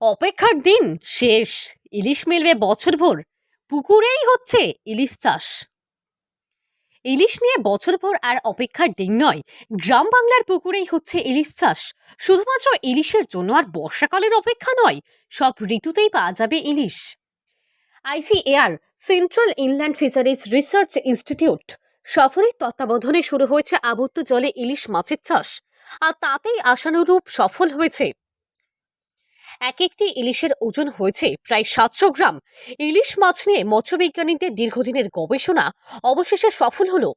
অপেক্ষার দিন শেষ। ইলিশ মিলবে বছরভর। পুকুরেই হচ্ছে ইলিশ চাষ। ইলিশ নিয়ে বছরভর আর অপেক্ষার দিন নয়, গ্রাম বাংলার পুকুরেই হচ্ছে ইলিশ চাষ। শুধুমাত্র ইলিশের জন্য আর বর্ষাকালের অপেক্ষা নয়, সব ঋতুতেই পাওয়া যাবে ইলিশ। ICAR central inland fisheries research institute সফরের তত্ত্বাবধানে শুরু হয়েছে আবদ্ধ জলে ইলিশ মাছের চাষ, আর তাতেই আশানুরূপ সফল হয়েছে। এক একটি ইলিশের ওজন হয়েছে প্রায় 700 গ্রাম। ইলিশ মাছ নিয়ে মৎস্যবিজ্ঞানীদের দীর্ঘদিনের গবেষণা অবশেষে সফল হলো।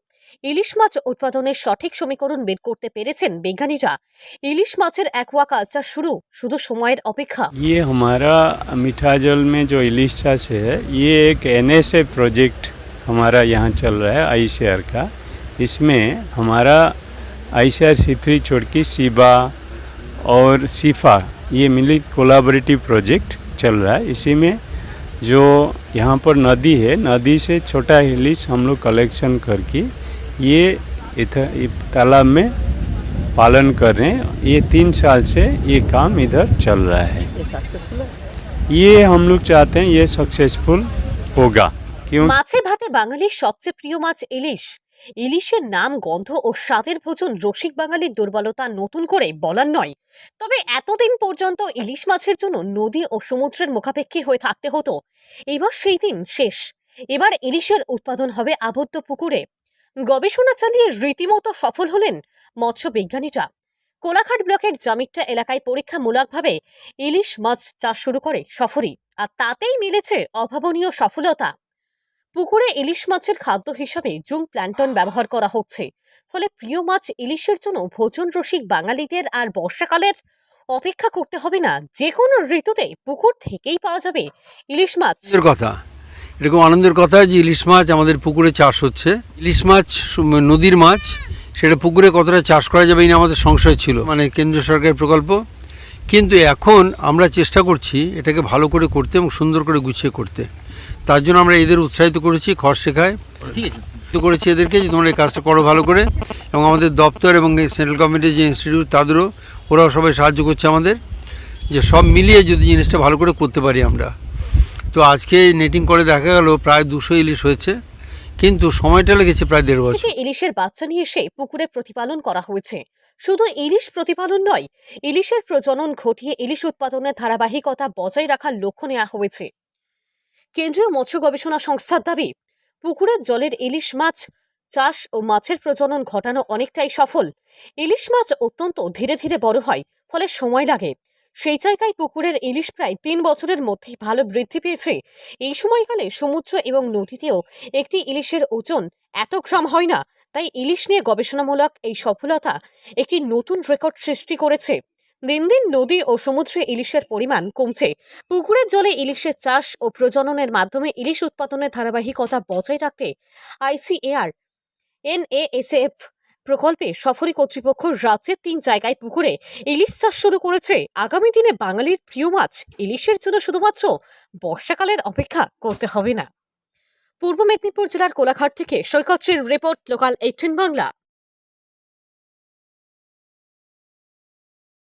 ইলিশ মাছ উৎপাদনের সঠিক সমীকরণ বের করতে পেরেছেন বিজ্ঞানীরা। ইলিশ মাছের অ্যাকুয়াকালচার শুধু সময়ের অপেক্ষা। ये हमारा मीठा जल में जो इलिश चाष है, ये एक एनएसए प्रोजेक्ट हमारा यहाँ चल रहा है आईसीआर का। इसमें हमारा आईसीआर सिफरी चोड़की सीबा और सीफा ये मिली कोलाबरेटिव प्रोजेक्ट चल रहा है। इसी में जो यहाँ पर नदी है, नदी से छोटा इलिश हम लोग कलेक्शन करके ये तालाब में पालन कर रहे हैं। ये 3 साल से ये काम इधर चल रहा है। ये सक्सेसफुल है? ये हम लोग चाहते हैं ये सक्सेसफुल होगा। क्यों? মাছে ভাতে বাঙালির সবচেয়ে প্রিয় মাছ ইলিশ। ইলিশের নাম, গন্ধ ও স্বাদের ভোজন রসিক বাঙালির দুর্বলতা নতুন করে বলার নয়। তবে এতদিন পর্যন্ত ইলিশ মাছের জন্য নদী ও সমুদ্রের মুখাপেক্ষী হয়ে থাকতে হতো। এবার সেই দিন শেষ। এবার ইলিশের উৎপাদন হবে আবদ্ধ পুকুরে। গবেষণা চালিয়ে রীতিমতো সফল হলেন মৎস্য বিজ্ঞানীরা। কোলাঘাট ব্লকের জামিট্টা এলাকায় পরীক্ষামূলকভাবে ইলিশ মাছ চাষ শুরু করে সফরই, আর তাতেই মিলেছে অভাবনীয় সফলতা। পুকুরে ইলিশ মাছের খাদ্য হিসাবে জুম প্ল্যান্টন ব্যবহার করা হচ্ছে। ফলে প্রিয় মাছ ইলিশের জন্য ভোজন রসিক বাঙালিদের আর বর্ষাকালের অপেক্ষা করতে হবে না। যে কোনো ঋতুতে পুকুর থেকেই পাওয়া যাবে ইলিশ মাছ। কথা এরকম আনন্দের কথা যে ইলিশ মাছ আমাদের পুকুরে চাষ হচ্ছে। ইলিশ মাছ নদীর মাছ, সেটা পুকুরে কতটা চাষ করা যাবে এই নিয়ে আমাদের সংশয় ছিল, মানে কেন্দ্র সরকারের প্রকল্প। কিন্তু এখন আমরা চেষ্টা করছি এটাকে ভালো করে করতে এবং সুন্দর করে গুছিয়ে করতে। তার জন্য আমরা এদের উৎসাহিত করেছি, খড় শেখায় করেছি এদেরকে যে তোমরা এই কাজটা করো ভালো করে। এবং আমাদের দপ্তর এবং সেন্ট্রাল গভর্নমেন্টের যে ইনস্টিটিউট তাদেরও, ওরাও সবাই সাহায্য করছে আমাদের, যে সব মিলিয়ে যদি জিনিসটা ভালো করে করতে পারি আমরা। তো আজকে নেটিং করে দেখা গেল প্রায় 200 ইলিশ হয়েছে, কিন্তু সময়টা লেগেছে প্রায় 1.5 বছর। ইলিশের বাচ্চা নিয়ে এসে পুকুরে প্রতিপালন করা হয়েছে। শুধু ইলিশ প্রতিপালন নয়, ইলিশের প্রজনন ঘটিয়ে ইলিশ উৎপাদনের ধারাবাহিকতা বজায় রাখার লক্ষ্য নেওয়া হয়েছে। কেন্দ্রীয় মৎস্য গবেষণা সংস্থার দাবি, পুকুরের জলের ইলিশ মাছ চাষ ও মাছের প্রজনন ঘটানো অনেকটাই সফল। ইলিশ মাছ অত্যন্ত ধীরে ধীরে বড় হয়, ফলে সময় লাগে। সেই জায়গায় পুকুরের ইলিশ প্রায় 3 বছরের মধ্যেই ভালো বৃদ্ধি পেয়েছে। এই সময়কালে সমুদ্র এবং নদীতেও একটি ইলিশের ওজন 1 গ্রাম হয় না। তাই ইলিশ নিয়ে গবেষণামূলক এই সফলতা একটি নতুন রেকর্ড সৃষ্টি করেছে। দিন দিন নদী ও সমুদ্রে ইলিশের পরিমাণ কমছে। পুকুরের জলে ইলিশের চাষ ও প্রজননের মাধ্যমে ইলিশ উৎপাদনের ধারাবাহিকতা বজায় রাখতে আইসিএআর এনএএসএফ প্রকল্পে সফরী কর্তৃপক্ষ রাজ্যের 3 জায়গায় পুকুরে ইলিশ চাষ শুরু করেছে। আগামী দিনে বাঙালির প্রিয় মাছ ইলিশের জন্য শুধুমাত্র বর্ষাকালের অপেক্ষা করতে হবে না। পূর্ব মেদিনীপুর জেলার কোলাঘাট থেকে সৈকত শ্রীর রিপোর্ট, লোকাল 18 বাংলা।